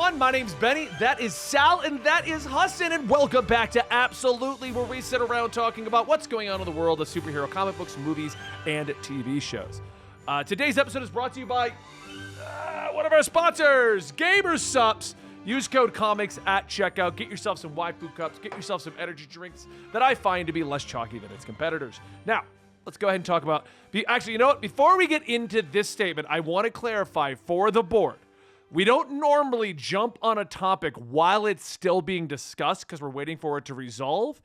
everyone. My name's Benny. That is Sal, and that is Hassan. And welcome back to Absolutely, where we sit around talking about what's going on in the world of superhero comic books, movies, and TV shows. Today's episode is brought to you by one of our sponsors, GamerSupps. Use code COMICS at checkout. Get yourself some waifu cups. Get yourself some energy drinks that I find to be less chalky than its competitors. Now, let's go ahead and talk about... Actually, you know what? Before we get into this statement, I want to clarify for the board. We don't normally jump on a topic while it's still being discussed because we're waiting for it to resolve.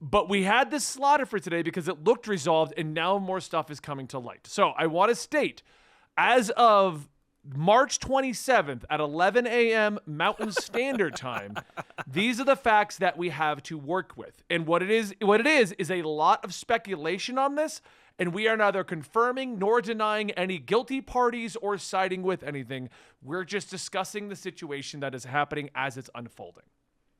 But we had this slotted for today because it looked resolved and now more stuff is coming to light. So I want to state, as of March 27th at 11 a.m. Mountain Standard Time, these are the facts that we have to work with. And what it is a lot of speculation on this. And we are neither confirming nor denying any guilty parties or siding with anything. We're just discussing the situation that is happening as it's unfolding.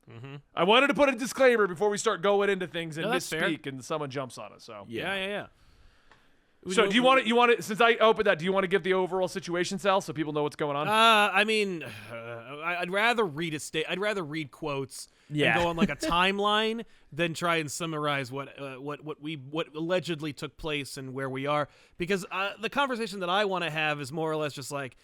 Mm-hmm. I wanted to put a disclaimer before we start going into things and misspeak and someone jumps on us. So Yeah. So do you want to, since I opened that, do you want to give the overall situation, Sal, so people know what's going on? I'd rather read I'd rather read quotes and go on like a timeline than try and summarize what allegedly took place and where we are, because the conversation that I want to have is more or less just like,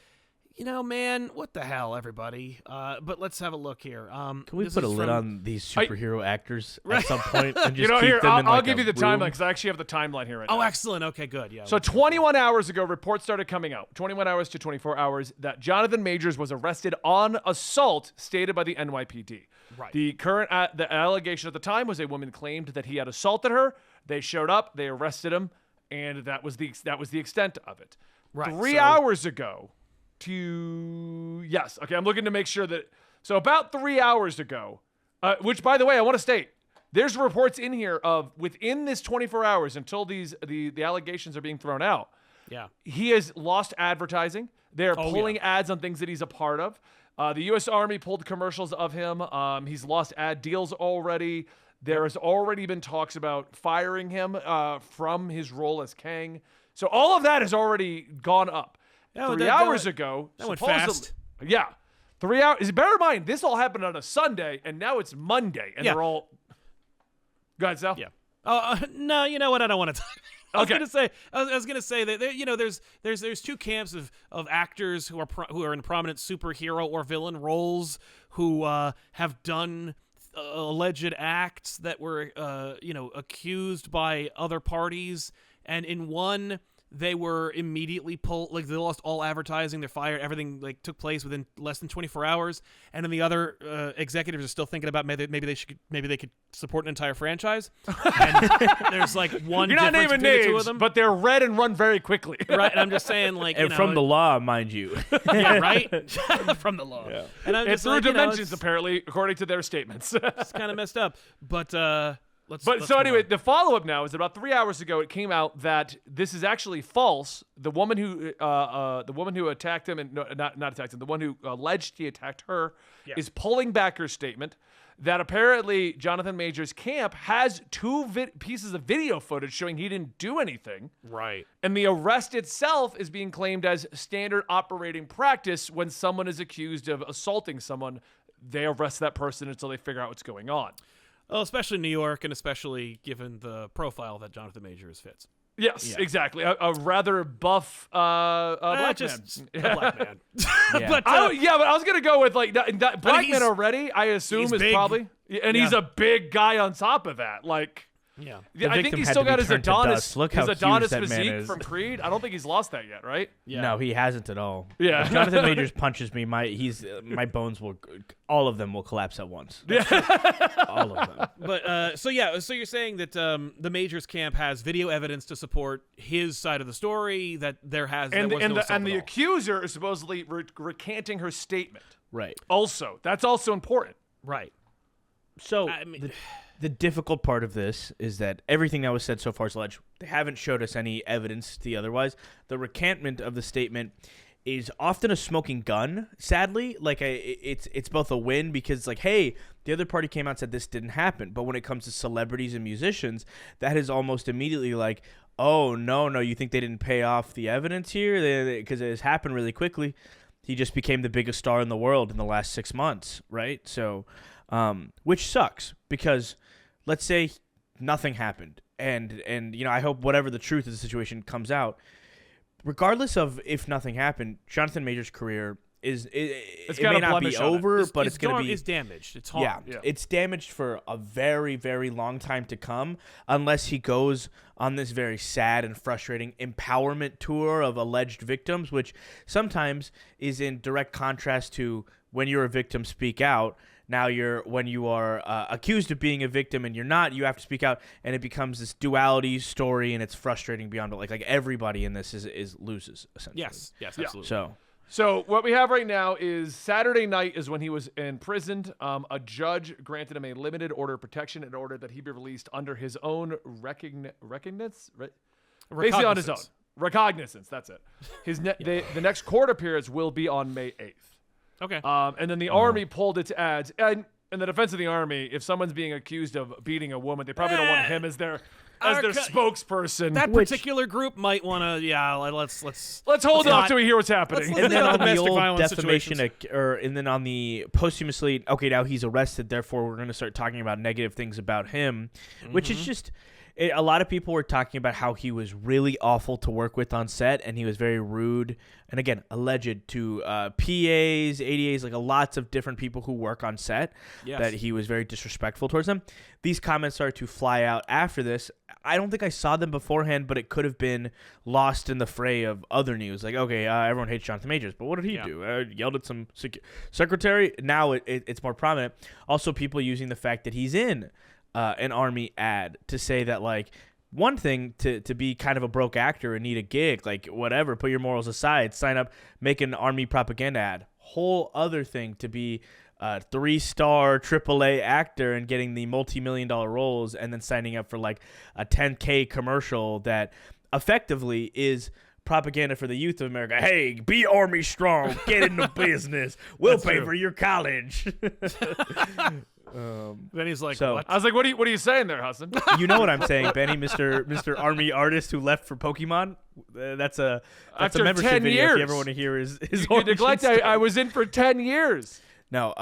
you know, man, what the hell, everybody? But let's have a look here. Can we put a lid on these superhero actors at some point and just keep here, them in I'll give you the timeline because I actually have the timeline here right now. Oh, excellent. Okay, good. Yeah. So 21 hours ago, reports started coming out, 21 hours to 24 hours, that Jonathan Majors was arrested on assault stated by the NYPD. Right. The allegation at the time was a woman claimed that he had assaulted her. They showed up, they arrested him, and that was the extent of it. Right. 3 hours ago. Yes. Okay, I'm looking to make sure that... So about 3 hours ago, which, by the way, I want to state, there's reports in here of within this 24 hours until the allegations are being thrown out, he has lost advertising. They're pulling ads on things that he's a part of. The U.S. Army pulled commercials of him. He's lost ad deals already. There has already been talks about firing him from his role as Kang. So all of that has already gone up. 3 hours ago, that went fast. Yeah. 3 hours. Bear in mind, this all happened on a Sunday, and now it's Monday, and they're all... Go ahead, Sal. Yeah. No, you know what? I don't want to talk. I was gonna say that there's two camps of actors who are in prominent superhero or villain roles who have done alleged acts that were accused by other parties, and in one, they were immediately pulled, like they lost all advertising, they're fired, everything like took place within less than 24 hours. And then the other executives are still thinking about maybe they could support an entire franchise. And there's like one You're not difference naming between the two names, of them. but they're red and run very quickly. Right, and I'm just saying, like, and from the law, mind you. Yeah, right? From the law. Yeah. And I'm just through like, dimensions, apparently, according to their statements. It's kind of messed up. But let's anyway, the follow-up now is about 3 hours ago. It came out that this is actually false. The woman who attacked him and not attacked him, the one who alleged he attacked her, is pulling back her statement. That apparently Jonathan Majors' camp has two pieces of video footage showing he didn't do anything. Right. And the arrest itself is being claimed as standard operating practice when someone is accused of assaulting someone. They arrest that person until they figure out what's going on. Well, especially New York, and especially given the profile that Jonathan Majors fits. Yes, exactly. A rather buff black man. A black man. Yeah. But I was gonna go with like that black man already. I assume is big. Probably, and he's a big guy on top of that. Like, I think he's still got his Adonis physique from Creed. I don't think he's lost that yet, right? Yeah. No, he hasn't at all. Yeah. If Jonathan Majors punches me, my bones all of them will collapse at once. Yeah. All of them. But so you're saying that the Majors camp has video evidence to support his side of the story, that there was no assault and the at all. accuser is supposedly recanting her statement. Right. Also, that's also important. Right. So the difficult part of this is that everything that was said so far is alleged. They haven't showed us any evidence to the otherwise. The recantment of the statement is often a smoking gun, sadly. Like, it's both a win because it's like, hey, the other party came out and said this didn't happen. But when it comes to celebrities and musicians, that is almost immediately like, oh, no, you think they didn't pay off the evidence here? Because it has happened really quickly. he just became the biggest star in the world in the last 6 months, right? So, which sucks because let's say nothing happened, and I hope whatever the truth of the situation comes out. Regardless of if nothing happened, Jonathan Majors' career it may not be over, but it's going to be damaged. It's hard. Yeah, it's damaged for a very, very long time to come, unless he goes on this very sad and frustrating empowerment tour of alleged victims, which sometimes is in direct contrast to when you're a victim, speak out. Now when you are accused of being a victim and you're not, you have to speak out, and it becomes this duality story, and it's frustrating beyond. But like everybody in this is loses essentially. Yes, absolutely. So what we have right now is Saturday night is when he was imprisoned. A judge granted him a limited order of protection in order that he be released under his own recognizance, basically on his own recognizance. That's it. The next court appearance will be on May 8th. Okay. And then the Army pulled its ads. And in the defense of the Army, if someone's being accused of beating a woman, they probably don't want him as their spokesperson. That particular group might want to, let's hold off till we hear what's happening. And then on the old defamation, and then on the posthumously, okay, now he's arrested, therefore we're going to start talking about negative things about him, which is just, a lot of people were talking about how he was really awful to work with on set, and he was very rude, and again, alleged to PAs, ADAs, like lots of different people who work on set, that he was very disrespectful towards them. These comments started to fly out after this. I don't think I saw them beforehand, but it could have been lost in the fray of other news. Like, okay, everyone hates Jonathan Majors, but what did he do? Yelled at some secretary? Now it's more prominent. Also, people using the fact that he's in an Army ad to say that, like, one thing to be kind of a broke actor and need a gig, like, whatever, put your morals aside, sign up, make an Army propaganda ad. Whole other thing to be a 3-star AAA actor and getting the multi-million-dollar roles and then signing up for like a $10K commercial that effectively is propaganda for the youth of America. Hey, be Army strong, get into business. We'll pay for your college. Then he's like, what? I was like, what are you saying there, Hassan? You know what I'm saying, Benny, Mr. Army artist who left for Pokemon. That's a membership 10 video. Years. If you ever want to hear his you neglect. I was in for 10 years. No,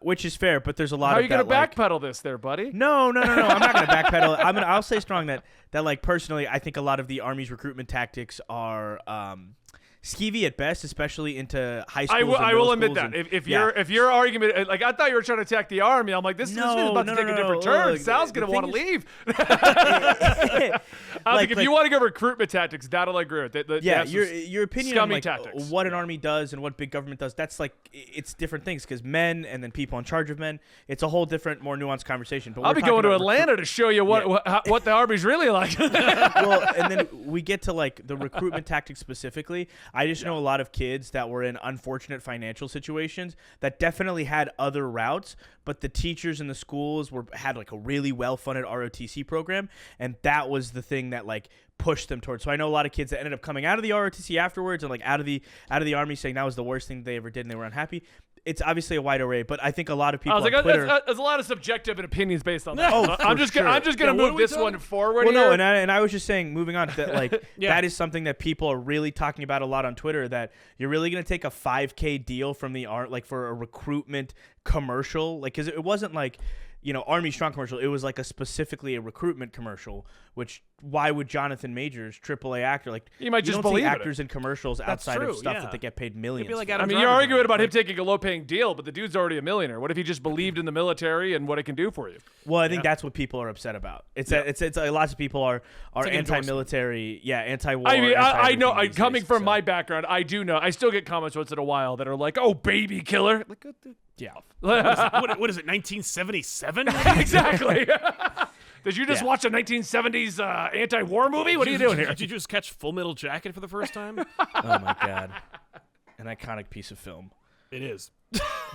which is fair, but there's a lot. How of are you going to backpedal this, there, buddy? No. I'm not going to backpedal. I'll say strong that like personally, I think a lot of the Army's recruitment tactics are skeevy at best, especially into high schools. I will admit that. If your argument, like I thought you were trying to attack the Army, I'm like, this is about to take a different turn. Look, Sal's going to want to leave. I think if you want to go recruitment tactics, that'll agree with it. Your opinion on like tactics. What an Army does and what big government does, that's like it's different things because men and then people in charge of men, it's a whole different, more nuanced conversation. But I'll be going to Atlanta to show you what the Army's really like. Well, and then we get to like the recruitment tactics specifically. I just know a lot of kids that were in unfortunate financial situations that definitely had other routes, but the teachers in the schools had like a really well-funded ROTC program, and that was the thing that like pushed them towards. So I know a lot of kids that ended up coming out of the ROTC afterwards and like out of the Army saying that was the worst thing they ever did and they were unhappy. It's obviously a wide array, but I think a lot of people on Twitter... There's a lot of subjective opinions based on that. I'm just going to move this one forward. Well, no, and I was just saying, moving on, that like that is something that people are really talking about a lot on Twitter, that you're really going to take a $5K deal from the like for a recruitment commercial, like because it wasn't like Army Strong commercial. It was like specifically a recruitment commercial. Which why would Jonathan Majors, AAA actor, like you might just don't believe see actors in commercials outside of stuff that they get paid millions. Like you're arguing about him taking a low-paying deal, but the dude's already a millionaire. What if he just believed in the military and what it can do for you? Well, I think that's what people are upset about. It's lots of people are anti-military, anti-war. I mean, I know. Coming from my background, I do know. I still get comments once in a while that are like, "Oh, baby killer." Like, yeah. What is it? 1977? Exactly. Did you just watch a 1970s anti-war movie? What are you doing here? Did you just catch Full Metal Jacket for the first time? Oh my god, an iconic piece of film. It is.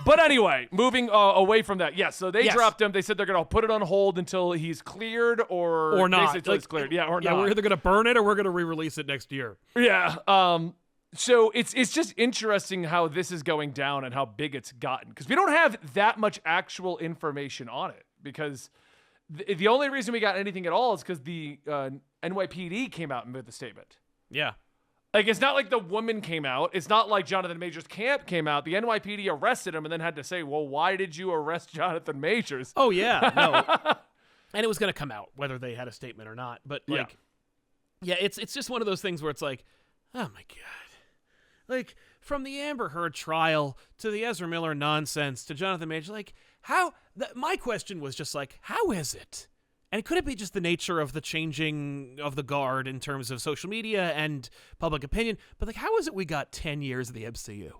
But anyway, moving away from that, so they dropped him. They said they're going to put it on hold until he's cleared or not. Until he's cleared. Or not. We're either going to burn it or we're going to re-release it next year. Yeah. So it's just interesting how this is going down and how big it's gotten because we don't have that much actual information on it because the only reason we got anything at all is because the NYPD came out and made the statement. Yeah. Like, it's not like the woman came out. It's not like Jonathan Majors' camp came out. The NYPD arrested him and then had to say, well, why did you arrest Jonathan Majors? Oh, yeah. No. And it was going to come out, whether they had a statement or not. But, like, yeah, it's just one of those things where it's like, oh, my God. Like, from the Amber Heard trial to the Ezra Miller nonsense to Jonathan Majors, like, how? My question was just like, how is it? And could it be just the nature of the changing of the guard in terms of social media and public opinion? But, like, how is it we got 10 years of the MCU?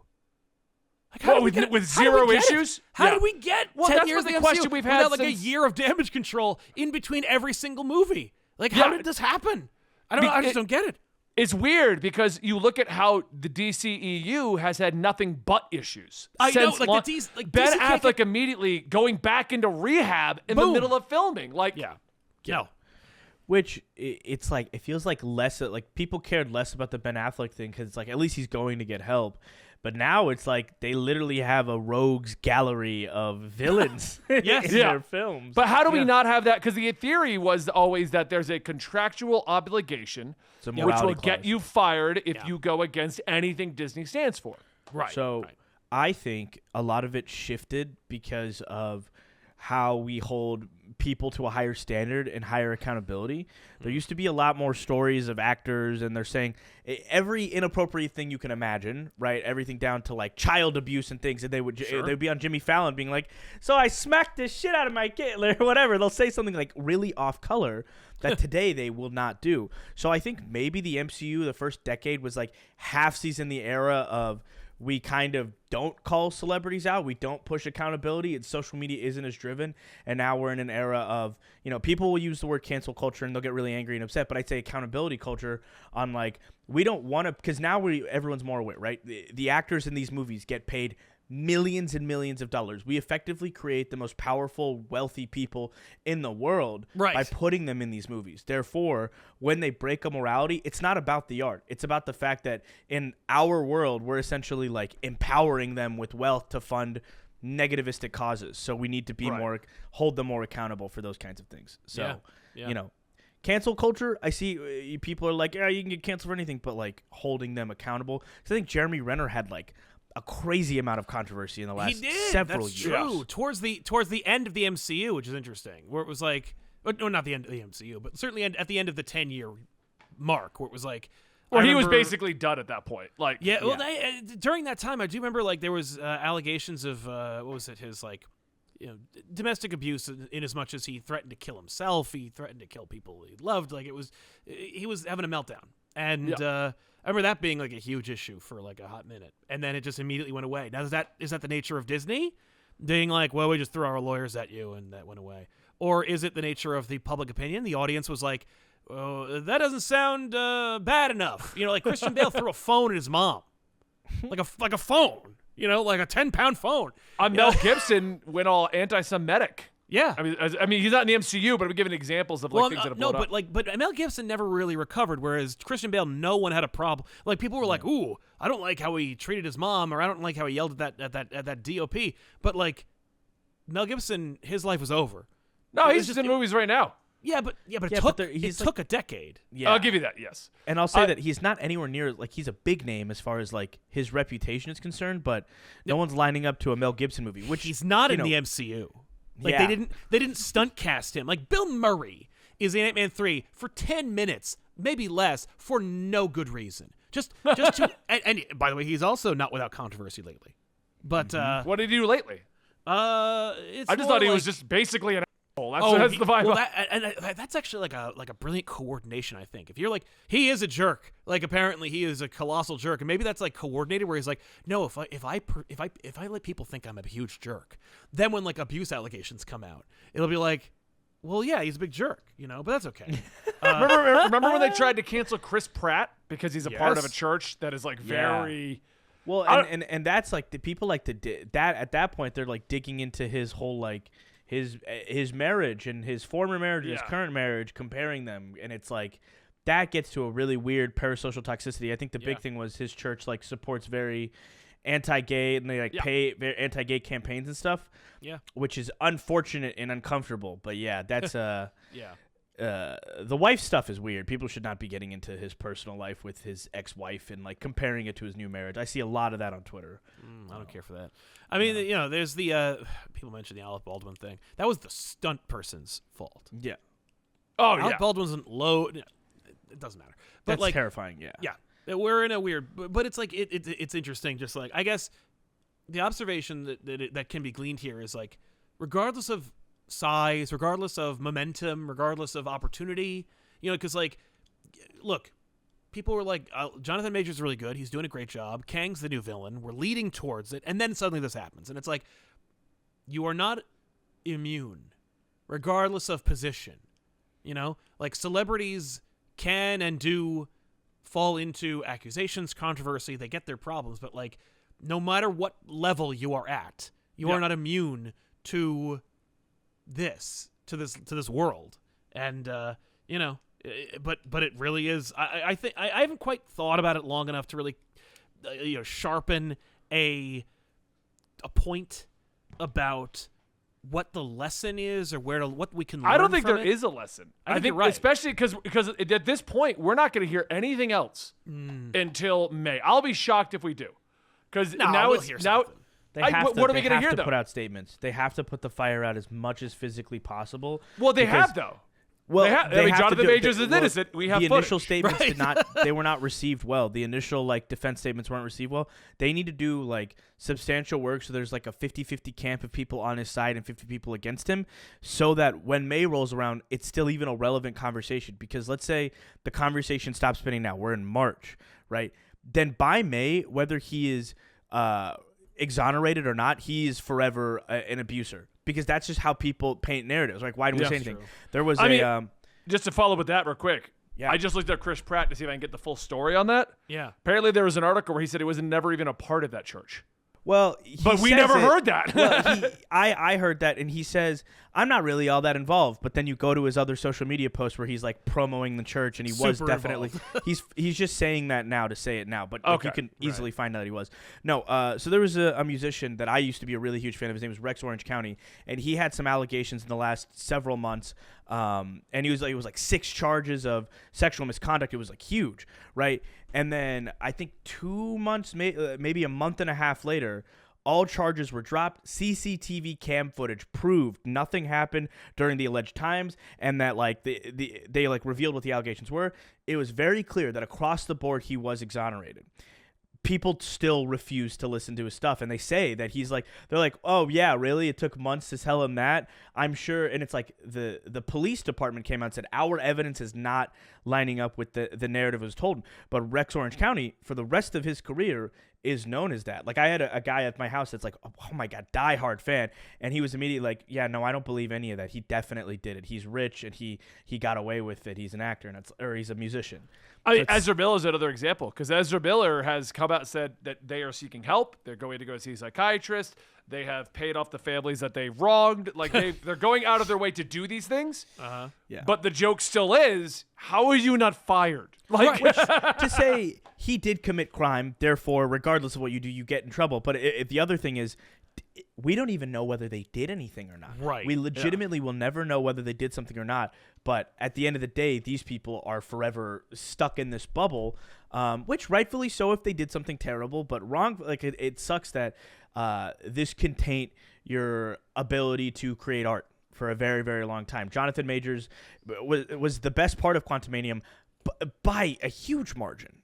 Like, how with zero issues? How did we get 10 years of the question MCU we've had without, like, a year of damage control in between every single movie? Like, how did this happen? I just don't get it. It's weird because you look at how the DCEU has had nothing but issues. Ben Affleck immediately going back into rehab in the middle of filming. Like, no. Which it's like, it feels like less, like people cared less about the Ben Affleck thing because it's like, at least he's going to get help. But now it's like they literally have a rogues gallery of villains in their films. But how do we not have that? Because the theory was always that there's a contractual obligation which will get you fired if you go against anything Disney stands for. Right. So I think a lot of it shifted because of how we hold people to a higher standard and higher accountability. There used to be a lot more stories of actors, and they're saying every inappropriate thing you can imagine, right? Everything down to like child abuse and things, and they'd be on Jimmy Fallon being like, so I smacked the shit out of my kid, or whatever. They'll say something like really off color that today they will not do. So I think maybe the MCU, the first decade, was like half season the era of we kind of don't call celebrities out. We don't push accountability, and social media isn't as driven. And now we're in an era of, people will use the word cancel culture and they'll get really angry and upset. But I'd say accountability culture on like, we don't want to, because now everyone's more aware, right? The actors in these movies get paid millions and millions of dollars. We effectively create the most powerful, wealthy people in the world by putting them in these movies. Therefore, when they break a morality, it's not about the art. It's about the fact that in our world, we're essentially like empowering them with wealth to fund negativistic causes. So we need to be hold them more accountable for those kinds of things. So, cancel culture, I see people are like, yeah, you can get canceled for anything, but like holding them accountable. Because I think Jeremy Renner had like a crazy amount of controversy in the last several years. True. Towards the end of the MCU, which is interesting, where it was like, no, not the end of the MCU, but certainly at the end of the 10-year mark, where it was like, he was basically done at that point. Like, during that time, I do remember like there was allegations of his like, domestic abuse in as much as he threatened to kill himself, he threatened to kill people he loved. Like he was having a meltdown, and I remember that being like a huge issue for like a hot minute, and then it just immediately went away. Now is that the nature of Disney being like, well, we just threw our lawyers at you and that went away, or is it the nature of the public opinion? The audience was like, oh, that doesn't sound bad enough. Like Christian Bale threw a phone at his mom, like a phone. Like a 10-pound phone. Mel Gibson went all anti-Semitic. Yeah, I mean, he's not in the MCU, but I'm giving examples of things that have blown up. But Mel Gibson never really recovered, whereas Christian Bale, no one had a problem. Like people were like, "Ooh, I don't like how he treated his mom," or "I don't like how he yelled at that DOP." But like Mel Gibson, his life was over. No, he's just in movies right now. It took a decade. Yeah, I'll give you that. Yes, and I'll say that he's not anywhere near like he's a big name as far as like his reputation is concerned, but no one's lining up to a Mel Gibson movie, which he's not in the MCU. Like they didn't stunt cast him. Like Bill Murray is in Ant-Man 3 for 10 minutes, maybe less, for no good reason. Just to and by the way, he's also not without controversy lately. But what did he do lately? I just thought he was just basically an asshole. That's the vibe. Well, that's actually like a brilliant coordination. I think if you're like, he is a jerk. Like apparently he is a colossal jerk, and maybe that's like coordinated where he's like, no, if I let people think I'm a huge jerk, then when like abuse allegations come out, it'll be like, well, yeah, he's a big jerk, but that's okay. Remember when they tried to cancel Chris Pratt because he's a part of a church that is like very. Well, and that's like the people like that at that point they're like digging into his whole like his marriage and his former marriage and his current marriage, comparing them, and it's like that gets to a really weird parasocial toxicity. I think the big thing was his church like supports very anti-gay and they like pay very anti-gay campaigns and stuff. Yeah, which is unfortunate and uncomfortable. But yeah, that's the wife stuff is weird. People should not be getting into his personal life with his ex-wife and like comparing it to his new marriage. I see a lot of that on Twitter. I don't care for that. I mean, there's the people mentioned the Alec Baldwin thing. That was the stunt person's fault. Yeah. Oh, Alec Baldwin's low. It doesn't matter. But That's terrifying. Yeah. Yeah. We're in a weird, but it's like it's interesting. Just like I guess the observation that can be gleaned here is like, regardless of size, regardless of momentum, regardless of opportunity, because like, look, people were like, Jonathan Majors is really good. He's doing a great job. Kang's the new villain. We're leading towards it. And then suddenly this happens. And it's like, you are not immune, regardless of position. Like celebrities can and do fall into accusations, controversy. They get their problems. But like, no matter what level you are at, you are not immune to this world. And, but it really is. I think I haven't quite thought about it long enough to really, sharpen a point about what the lesson is or what we can learn. I don't think from there it. is a lesson. I think you're right. Especially because at this point we're not going to hear anything else until May. I'll be shocked if we do, because we'll hear something. What are we going to hear though? Put out statements. They have to put the fire out as much as physically possible. Well, they have though. Well, Jonathan Majors is innocent. We have the footage. Initial statements they were not received well. The initial defense statements weren't received well. They need to do substantial work so there's a 50-50 camp of people on his side and 50 people against him, so that when May rolls around, it's still even a relevant conversation. Because let's say the conversation stops spinning now. We're in March, right? Then by May, whether he is exonerated or not, he is forever an abuser. Because that's just how people paint narratives. Like, why do we say anything? True. There was just to follow up with that real quick. Yeah. I just looked up Chris Pratt to see if I can get the full story on that. Yeah. Apparently there was an article where he said he was never even a part of that church. Well, but we never heard that. Well, I heard that, and he says, I'm not really all that involved. But then you go to his other social media posts where he's promoting the church, and he was definitely he's just saying that now to say it now. But you can easily find out that he was. No, so there was a musician that I used to be a really huge fan of. His name was Rex Orange County, and he had some allegations in the last several months. And it was 6 charges of sexual misconduct. It was huge, right? And then I think 2 months, maybe a month and a half later, all charges were dropped. CCTV cam footage proved nothing happened during the alleged times, and that they revealed what the allegations were. It was very clear that across the board he was exonerated. People still refuse to listen to his stuff, and they say that they're like, oh yeah, really? It took months to tell him that? I'm sure. And it's the police department came out and said, our evidence is not lining up with the narrative was told. But Rex Orange County, for the rest of his career, is known as that. I had a guy at my house that's oh my God, diehard fan. And he was immediately yeah, no, I don't believe any of that. He definitely did it. He's rich and he got away with it. He's an actor or he's a musician. Ezra Miller is another example, because Ezra Miller has come out and said that they are seeking help. They're going to go see a psychiatrist. They have paid off the families that they wronged. They're going out of their way to do these things. Yeah. But the joke still is, how are you not fired? Which, to say he did commit crime, therefore, regardless of what you do, you get in trouble. But the other thing is, we don't even know whether they did anything or not. Right. We legitimately will never know whether they did something or not. But at the end of the day, these people are forever stuck in this bubble, which rightfully so if they did something terrible. But wrong, it sucks that this can taint your ability to create art for a very, very long time. Jonathan Majors was the best part of Quantumanium by a huge margin.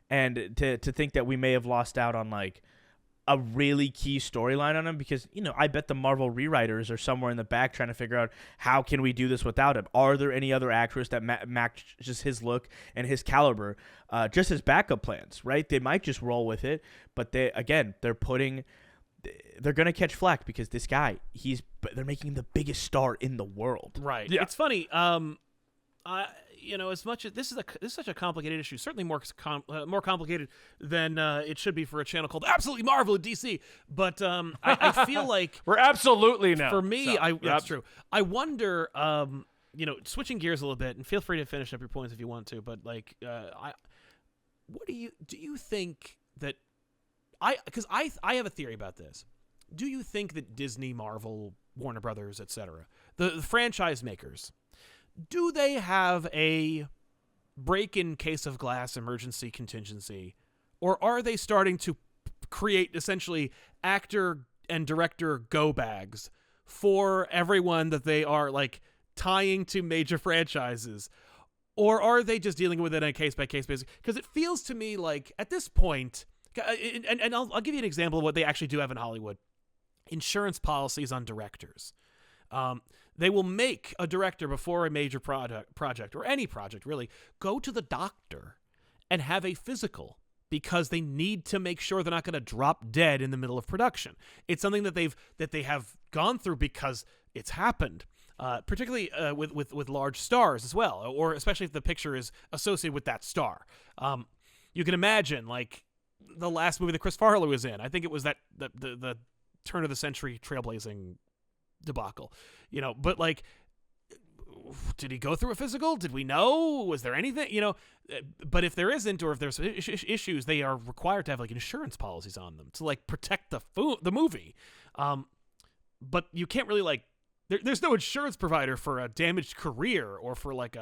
And to think that we may have lost out on a really key storyline on him, because I bet the Marvel rewriters are somewhere in the back trying to figure out how can we do this without him. Are there any other actors that match just his look and his caliber, just as backup plans, right? They might just roll with it, but they're gonna catch flack because this guy, they're making him the biggest star in the world. Right. Yeah. It's funny. As much as this is such a complicated issue, certainly more complicated than it should be for a channel called Absolutely Marvel at DC. But I feel like we're absolutely now. For me, that's true. I wonder, switching gears a little bit, and feel free to finish up your points if you want to. But what do you think that because I have a theory about this. Do you think that Disney, Marvel, Warner Brothers, etc., the franchise makers, do they have a break-in case of glass emergency contingency, or are they starting to create essentially actor and director go bags for everyone that they are like tying to major franchises? Or are they just dealing with it on a case-by-case basis? Because it feels to me like at this point, and I'll give you an example of what they actually do have in Hollywood. Insurance policies on directors. They will make a director before a major project, or any project really, go to the doctor and have a physical because they need to make sure they're not going to drop dead in the middle of production. It's something that they have gone through because it's happened. Particularly with large stars as well, or especially if the picture is associated with that star. You can imagine, like, the last movie that Chris Farley was in. I think it was the turn of the century trailblazing debacle. But like, did he go through a physical? Did we know? Was there anything? But if there isn't, or if there's issues, they are required to have like insurance policies on them to like protect the movie. But you can't really like. There's no insurance provider for a damaged career or for like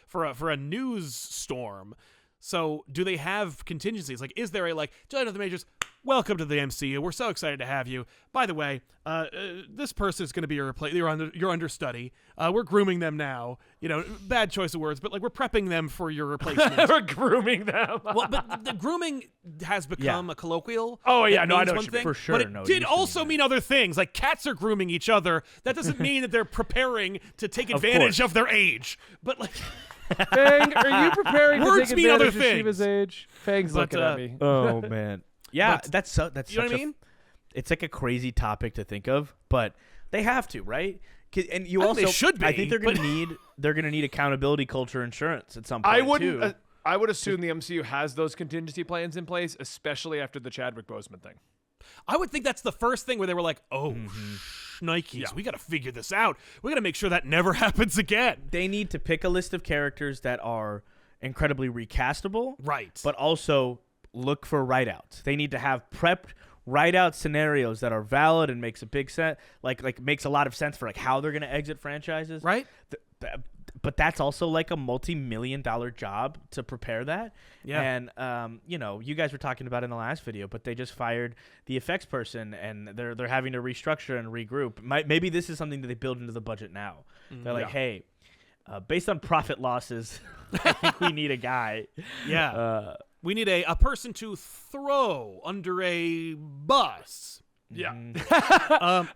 for a news storm. So do they have contingencies? Like, is there a like, Jonathan Majors, welcome to the MCU. We're so excited to have you. By the way, this person is going to be your understudy. We're grooming them now. Bad choice of words, but like we're prepping them for your replacement. We're grooming them. Well, but the grooming has become a colloquial. Oh yeah, I know what you mean. For sure. But it did also mean other things. Like cats are grooming each other. That doesn't mean that they're preparing to take advantage of their age. But like. Fang, are you preparing to take advantage of things. Shiva's age? Fang's looking at me. Oh man, yeah, that's you know what I mean? It's like a crazy topic to think of, but they have to, right? And you also they should be. I think they're gonna need accountability culture insurance at some point. I would assume the MCU has those contingency plans in place, especially after the Chadwick Boseman thing. I would think that's the first thing where they were like, oh, Nikes, we got to figure this out. We got to make sure that never happens again. They need to pick a list of characters that are incredibly recastable. Right. But also look for write-outs. They need to have prepped write-out scenarios that are valid and makes a big sense, like makes a lot of sense for like how they're going to exit franchises. Right. But that's also like a multi-million-dollar job to prepare that. Yeah. And you guys were talking about it in the last video, but they just fired the effects person, and they're having to restructure and regroup. Maybe this is something that they build into the budget now. They're like, hey, based on profit losses, I think we need a guy. Yeah. We need a person to throw under a bus. Yeah.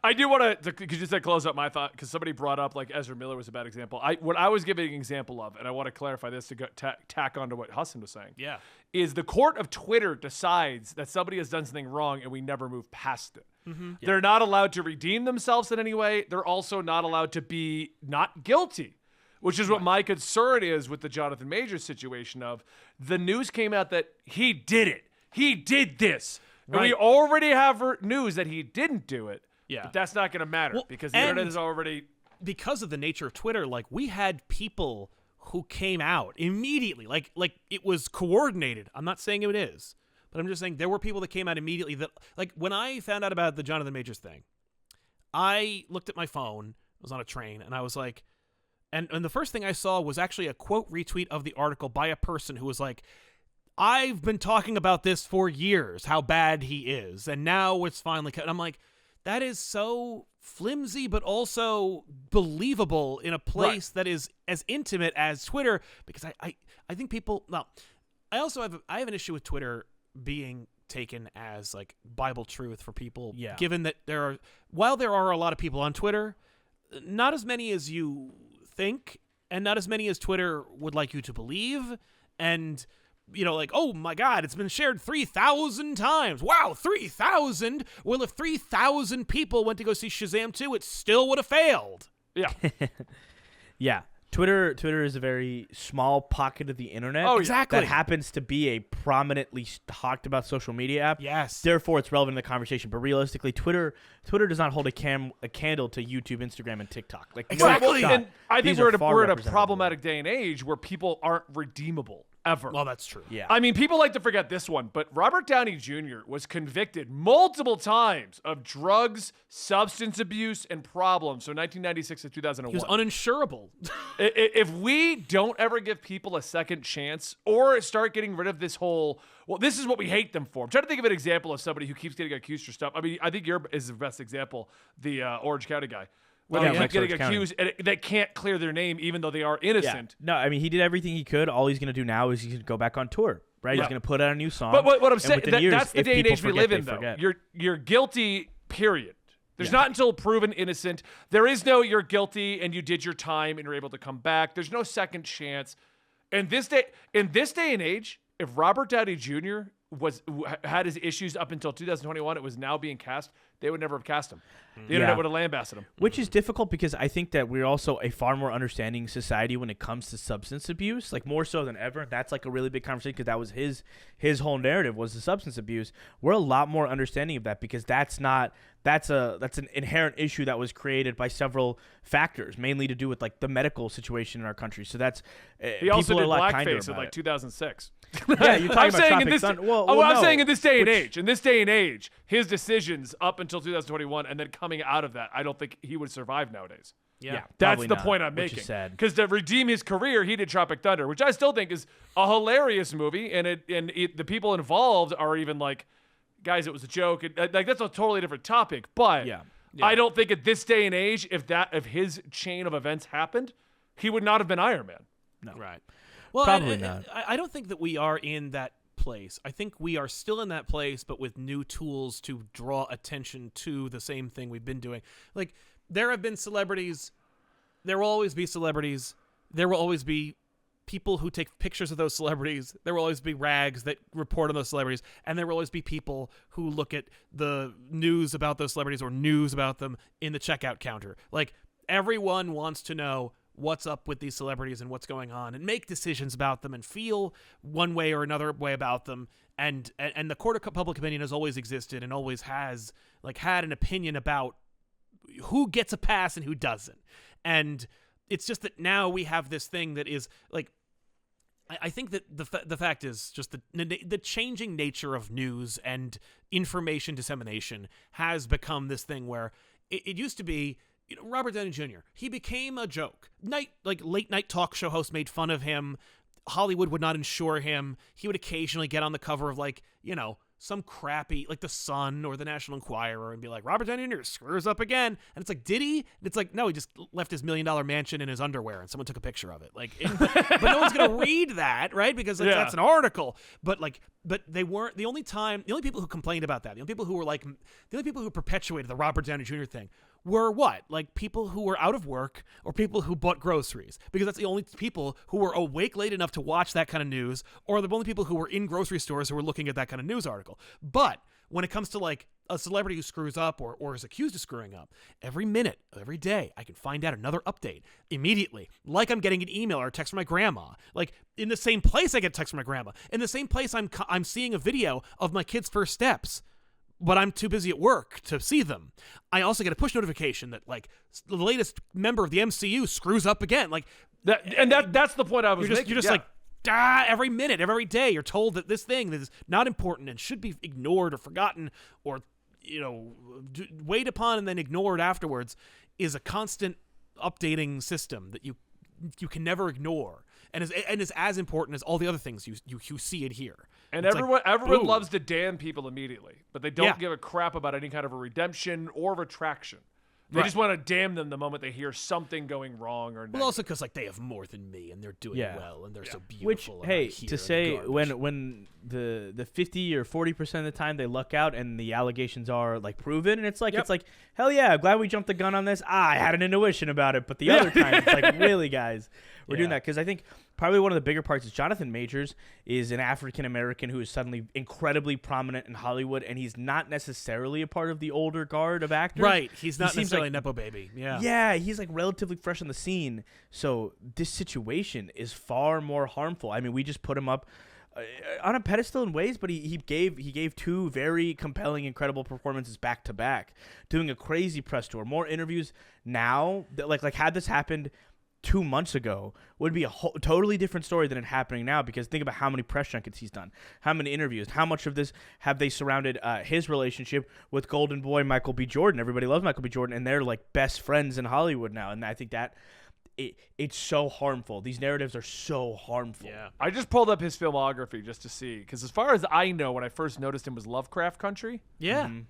I do want to just close up my thought, because somebody brought up like Ezra Miller was a bad example. What I was giving an example of, and I want to clarify this to tack on to what Hassan was saying. Yeah. Is the court of Twitter decides that somebody has done something wrong and we never move past it. Mm-hmm. They're not allowed to redeem themselves in any way. They're also not allowed to be not guilty, which is what my concern is with the Jonathan Majors situation of the news came out that he did it. He did this. And we already have news that he didn't do it. Yeah. But that's not going to matter because the internet is already. Because of the nature of Twitter, like we had people who came out immediately, like it was coordinated. I'm not saying it is, but I'm just saying there were people that came out immediately that, like, when I found out about the Jonathan Majors thing, I looked at my phone, I was on a train, and I was like, and the first thing I saw was actually a quote retweet of the article by a person who was like, I've been talking about this for years, how bad he is, and now it's finally cut. And I'm like, that is so flimsy, but also believable in a place that is as intimate as Twitter, because I think people, well, I also have an issue with Twitter being taken as like Bible truth for people, given that while there are a lot of people on Twitter, not as many as you think, and not as many as Twitter would like you to believe, and like, oh my God, it's been shared 3,000 times. Wow, 3,000? Well, if 3,000 people went to go see Shazam 2, it still would have failed. Yeah. Yeah. Twitter is a very small pocket of the internet. Oh, exactly. That happens to be a prominently talked about social media app. Yes. Therefore, it's relevant to the conversation. But realistically, Twitter does not hold a candle to YouTube, Instagram, and TikTok. Like exactly. And I think we're at a problematic day and age where people aren't redeemable. ever. Well, that's true. Yeah. I mean, people like to forget this one, but Robert Downey Jr. was convicted multiple times of drugs, substance abuse, and problems from 1996 to 2001. He was uninsurable. If we don't ever give people a second chance or start getting rid of this whole, well, this is what we hate them for. I'm trying to think of an example of somebody who keeps getting accused for stuff. I mean, I think yours is the best example, the Orange County guy. When they keep getting accused and they can't clear their name even though they are innocent. Yeah. No, I mean, he did everything he could. All he's going to do now is he's going to go back on tour, right? Yeah. He's going to put out a new song. But what I'm saying, that's the if day and people age we forget, live in, they though. forget. You're guilty, period. There's not until proven innocent. There is no you're guilty and you did your time and you're able to come back. There's no second chance. In this day and age, if Robert Downey Jr. had his issues up until 2021, it was now being cast, they would never have cast him. The internet would have lambasted him. Which is difficult because I think that we're also a far more understanding society when it comes to substance abuse, like more so than ever. That's like a really big conversation because that was his whole narrative was the substance abuse. We're a lot more understanding of that because that's an inherent issue that was created by several factors, mainly to do with like the medical situation in our country. So that's he also did blackface in like 2006. Yeah, you're talking about Tropic Thunder. I'm saying in this day and age, his decisions up until 2021 and then coming out of that, I don't think he would survive nowadays. Yeah, that's the point I'm making. Because to redeem his career, he did Tropic Thunder, which I still think is a hilarious movie, and the people involved are even like, guys, it was a joke. Like that's a totally different topic, but I don't think at this day and age, if his chain of events happened, he would not have been Iron Man. No, right. Well, probably not. I don't think that we are in that place. I think we are still in that place, but with new tools to draw attention to the same thing we've been doing. Like, there have been celebrities. There will always be celebrities. There will always be people who take pictures of those celebrities. There will always be rags that report on those celebrities. And there will always be people who look at the news about those celebrities or news about them in the checkout counter. Like, everyone wants to know what's up with these celebrities and what's going on and make decisions about them and feel one way or another way about them. And the court of public opinion has always existed and always has like had an opinion about who gets a pass and who doesn't. And it's just that now we have this thing that is like, I think that the fact is just the changing nature of news and information dissemination has become this thing where it used to be, you know, Robert Downey Jr., he became a joke. Late night talk show hosts made fun of him. Hollywood would not insure him. He would occasionally get on the cover of like, you know, some crappy, like The Sun or the National Enquirer and be like, Robert Downey Jr. screws up again. And it's like, did he? And it's like, no, he just left his $1 million mansion in his underwear and someone took a picture of it. Like, but no one's going to read that, right? Because that's an article. But they weren't the only people who complained about that, the only people who perpetuated the Robert Downey Jr. thing were what? Like people who were out of work or people who bought groceries, because that's the only people who were awake late enough to watch that kind of news, or the only people who were in grocery stores who were looking at that kind of news article. But when it comes to like a celebrity who screws up or is accused of screwing up, every minute, every day, I can find out another update immediately. Like I'm getting an email or a text from my grandma. Like in the same place I get a text from my grandma. In the same place I'm seeing a video of my kid's first steps, but I'm too busy at work to see them. I also get a push notification that like the latest member of the MCU screws up again. Like that's the point I was making. You're just like, every minute, every day, you're told that this thing that is not important and should be ignored or forgotten or, you know, weighed upon and then ignored afterwards is a constant updating system that you can never ignore and is as important as all the other things you see and hear. And everyone loves to damn people immediately, but they don't give a crap about any kind of a redemption or retraction. They just want to damn them the moment they hear something going wrong or negative. Well, also because like they have more than me and they're doing well and they're so beautiful. Which, hey, to say when the 50 or 40% of the time they luck out and the allegations are like proven, and it's like hell yeah, glad we jumped the gun on this. I had an intuition about it, but the other time it's like really, guys, we're doing that because I think probably one of the bigger parts is Jonathan Majors is an African American who is suddenly incredibly prominent in Hollywood, and he's not necessarily a part of the older guard of actors. Right, he's not necessarily a nepo baby. Yeah, he's like relatively fresh on the scene. So this situation is far more harmful. I mean, we just put him up on a pedestal in ways, but he gave two very compelling, incredible performances back to back, doing a crazy press tour, more interviews now. That like had this happened 2 months ago would be a totally different story than it happening now, because think about how many press junkets he's done, how many interviews, how much of this have they surrounded his relationship with Golden Boy Michael B. Jordan. Everybody loves Michael B. Jordan, and they're like best friends in Hollywood now, and I think that it's so harmful. These narratives are so harmful. Yeah, I just pulled up his filmography just to see, because as far as I know, when I first noticed him was Lovecraft Country. Yeah. Mm-hmm.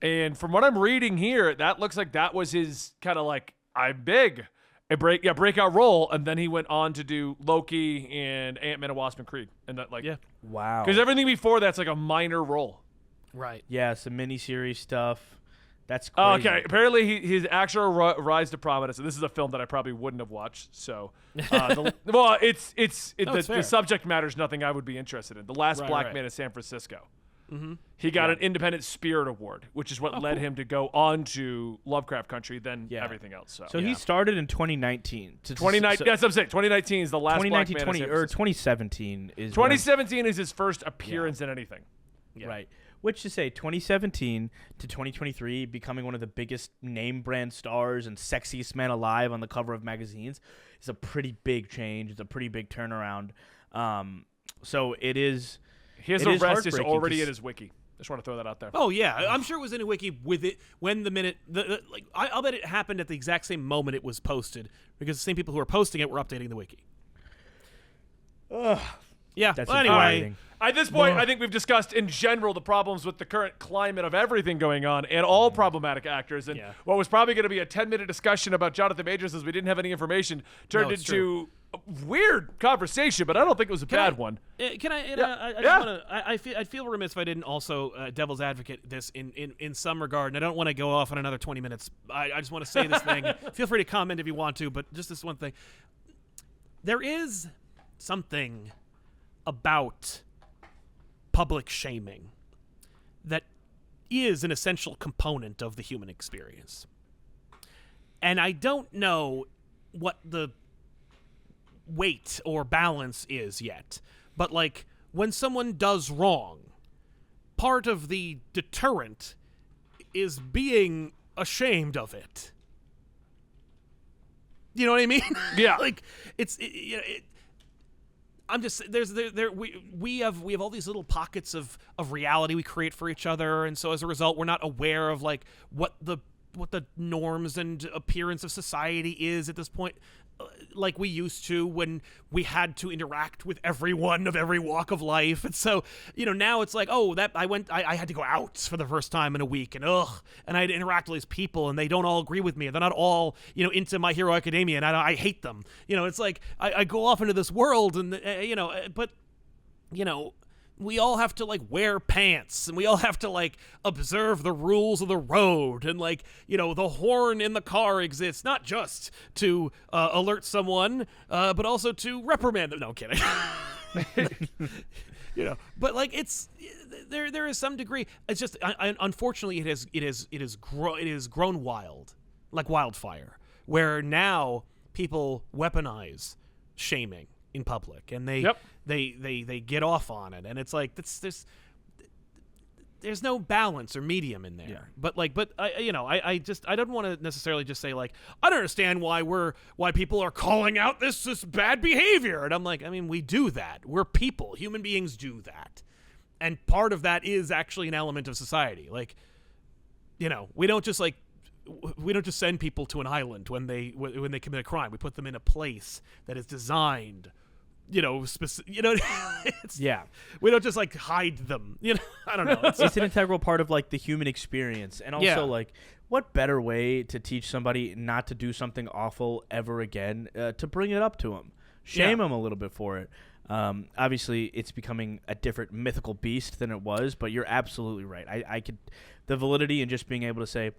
And from what I'm reading here, that looks like that was his kind of like, I'm big. A breakout role, and then he went on to do Loki and Ant-Man and Wasp and Creed, and that like Wow. because everything before that's like a minor role. Right. Yeah, some miniseries stuff. That's Oh, crazy. okay. Apparently, his actual rise to prominence, and this is a film that I probably wouldn't have watched. So, the subject matter is nothing I would be interested in. The Last Black Man in San Francisco. Mm-hmm. He got an Independent Spirit Award, which is what led him to go on to Lovecraft Country, then everything else. So, he started in 2019. 2019. That's what I'm saying. 2019 is the Last Black Man in San Francisco. Or 2017 is 2017 is his first appearance in anything. Yeah. Right. Which to say, 2017 to 2023, becoming one of the biggest name brand stars and sexiest man alive on the cover of magazines is a pretty big change. It's a pretty big turnaround. So it is. His arrest is already in his wiki. Just want to throw that out there. Oh yeah, I'm sure it was in a wiki with it when the minute I'll bet it happened at the exact same moment it was posted, because the same people who were posting it were updating the wiki. Yeah. That's anyway. At this point, I think we've discussed in general the problems with the current climate of everything going on and all problematic actors. And what was probably going to be a 10-minute discussion about Jonathan Majors, as we didn't have any information, turned into a weird conversation, but I don't think it was a bad one. Can I? I'd feel remiss if I didn't also devil's advocate this in some regard, and I don't want to go off on another 20 minutes. I just want to say this thing. Feel free to comment if you want to, but just this one thing. There is something about public shaming that is an essential component of the human experience. And I don't know what the weight or balance is yet, but like when someone does wrong, part of the deterrent is being ashamed of it. You know what I mean? Yeah. Like I'm just we have all these little pockets of reality we create for each other, and so as a result we're not aware of like what the norms and appearance of society is at this point, like we used to when we had to interact with everyone of every walk of life. And so, now it's like, I had to go out for the first time in a week, and I had to interact with these people, and they don't all agree with me. They're not all, into My Hero Academia, and I hate them. It's like I go off into this world, and we all have to like wear pants, and we all have to like observe the rules of the road, and like the horn in the car exists not just to alert someone, but also to reprimand them. No, I'm kidding. But like it's there is some degree. It's just unfortunately it has grown wild, like wildfire, where now people weaponize shaming in public, and they get off on it, and it's like there's no balance or medium in there. But I don't want to necessarily just say like, I don't understand why people are calling out this bad behavior, and I'm like, I mean, we do that. We're people. Human beings do that, and part of that is actually an element of society. Like, we don't just send people to an island when they commit a crime. We put them in a place that is designed, we don't just like hide them. I don't know. It's an integral part of like the human experience, and also like, what better way to teach somebody not to do something awful ever again? To bring it up to them, shame them a little bit for it. Obviously, it's becoming a different mythical beast than it was, but you're absolutely right. I could, the validity in just being able to say,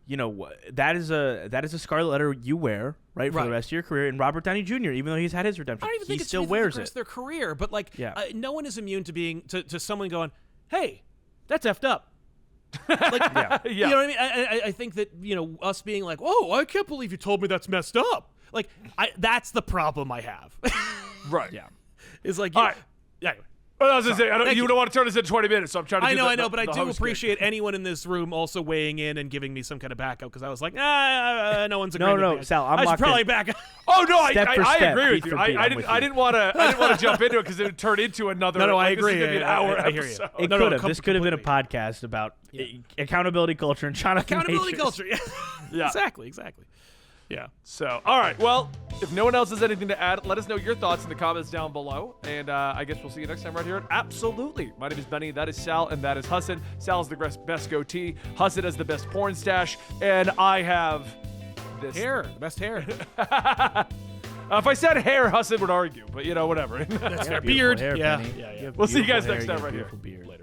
that is a scarlet letter you wear for the rest of your career. And Robert Downey Jr., even though he's had his redemption, he still wears it. Their career, but like, no one is immune to being to someone going, "Hey, that's effed up." Like, you know what I mean? I think that us being like, "Oh, I can't believe you told me that's messed up." Like, that's the problem I have. Right. Yeah. It's like, all right. Yeah. I was gonna say, you don't want to turn this into 20 minutes, so I'm trying to. I know, but I do appreciate anyone in this room also weighing in and giving me some kind of backup because I was like, no one's agreeing. No, Sal, I should probably back up. Oh no, Step for I step, agree with beat you. for beat, I I'm didn't with I you. didn't want to jump into it because it would turn into another. No, I like, agree. This is gonna be an hour I hear you. episode. It could have. This could have been a podcast about accountability culture and Jonathan Accountability Majors. culture. Yeah. Exactly. Yeah. So, all right. Well, if no one else has anything to add, let us know your thoughts in the comments down below. And I guess we'll see you next time right here at Absolutely. My name is Benny. That is Sal. And that is Hassan. Sal's the best goatee. Hassan has the best porn stash. And I have this. Hair. The best hair. If I said hair, Hassan would argue. But, whatever. That's fair. Beautiful Beard. hair, Yeah. Benny. Yeah. We'll see you guys Beautiful next hair, time right here. beautiful beard.